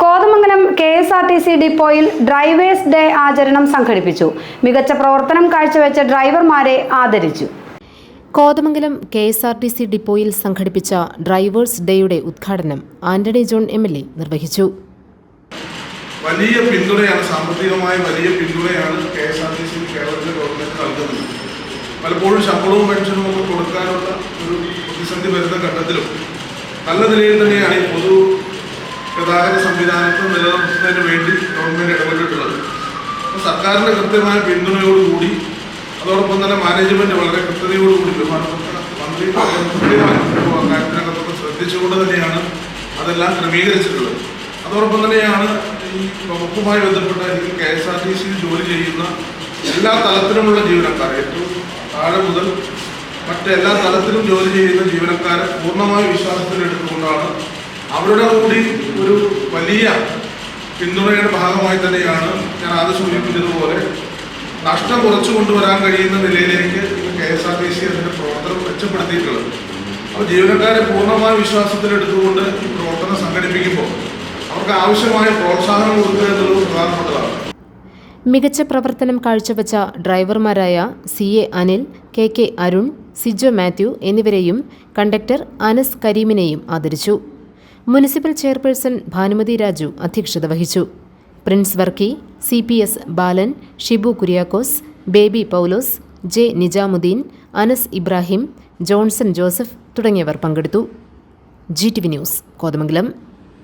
Kothamangalam KSRTC ഡിപ്പോയിൽ drivers day ആചരണം സംഘടിപ്പിച്ചു. മികച്ച പ്രവർത്തനം കാഴ്ചവെച്ച ഡ്രൈവർമാരെ ആദരിച്ചു. കോതമംഗലം KSRTC ഡിപ്പോയിൽ സംഘടിപ്പിച്ച ഡ്രൈവേഴ്സ് ഡേയുടെ ഉദ്ഘാടനം ആന്റണി ജോൺ MLA നിർവഹിച്ചു. വലിയ പിന്തുണയാണ്, സാമ്പത്തികമായ വലിയ പിന്തുണയാണ് KSRTC കേരളത്തിലെ ഗവൺമെന്റ് നൽകുന്നത്. പലപ്പോഴും ശമ്പളവും പെൻഷനും ഒക്കെ കൊടുക്കാനുള്ള ഒരു പ്രതിസന്ധി വരുന്ന ഘട്ടത്തിലും നല്ല നിലയിൽ തന്നെയാണ് ഈ പൊതു ഗതാഗത സംവിധാനത്തെ നിലനിർത്തുന്നതിന് വേണ്ടി ഗവൺമെന്റ് ഇടപെട്ടിട്ടുള്ളത്. അപ്പോൾ സർക്കാരിൻ്റെ കൃത്യമായ പിന്തുണയോടുകൂടി, അതോടൊപ്പം തന്നെ മാനേജ്മെന്റ് വളരെ കൃത്യതയോടുകൂടി ബഹുമാനപ്പെട്ട മന്ത്രി കാര്യത്തിനകത്തൊക്കെ ശ്രദ്ധിച്ചുകൊണ്ട് തന്നെയാണ് അതെല്ലാം ക്രമീകരിച്ചിട്ടുള്ളത്. അതോടൊപ്പം തന്നെയാണ് ഈ വകുപ്പുമായി ബന്ധപ്പെട്ട KSRTC ജോലി ചെയ്യുന്ന എല്ലാ തലത്തിലുമുള്ള ജീവനക്കാർ, ഏറ്റവും താഴെ മുതൽ മറ്റെല്ലാ തലത്തിലും ജോലി ചെയ്യുന്ന ജീവനക്കാരെ പൂർണ്ണമായ വിശ്വാസത്തിലെടുത്തുകൊണ്ടാണ് അവരുടെ കൂടി ഒരു വലിയ പിന്തുണയുടെ ഭാഗമായി തന്നെയാണ് ഞാൻ ആദ്യം സൂചിപ്പിച്ചതുപോലെ നഷ്ടം കുറച്ചു കൊണ്ടുവരാൻ കഴിയുന്ന നിലയിലേക്ക് KSRTC അതിൻ്റെ പ്രവർത്തനം മെച്ചപ്പെടുത്തിയിട്ടുള്ളത്. അപ്പോൾ ജീവനക്കാരെ പൂർണ്ണമായ വിശ്വാസത്തിലെടുത്തുകൊണ്ട് ഈ പ്രവർത്തനം സംഘടിപ്പിക്കുമ്പോൾ അവർക്ക് ആവശ്യമായ പ്രോത്സാഹനം കൊടുക്കുക എന്നുള്ളത് പ്രധാനപ്പെട്ടതാണ്. മികച്ച പ്രവർത്തനം കാഴ്ചവെച്ച ഡ്രൈവർമാരായ CA അനിൽ, KK അരുൺ, സിജോ മാത്യു എന്നിവരെയും കണ്ടക്ടർ അനസ് കരീമിനെയും ആദരിച്ചു. മുനിസിപ്പൽ ചെയർപേഴ്സൺ ഭാനുമതി രാജു അധ്യക്ഷത വഹിച്ചു. പ്രിൻസ് വർക്കി, CPS ബാലൻ, ഷിബു കുര്യാക്കോസ്, ബേബി പൗലോസ്, J Nizamuddin, Anas Ibrahim, Johnson Joseph തുടങ്ങിയവർ പങ്കെടുത്തു. GTV news, Kothamangalam.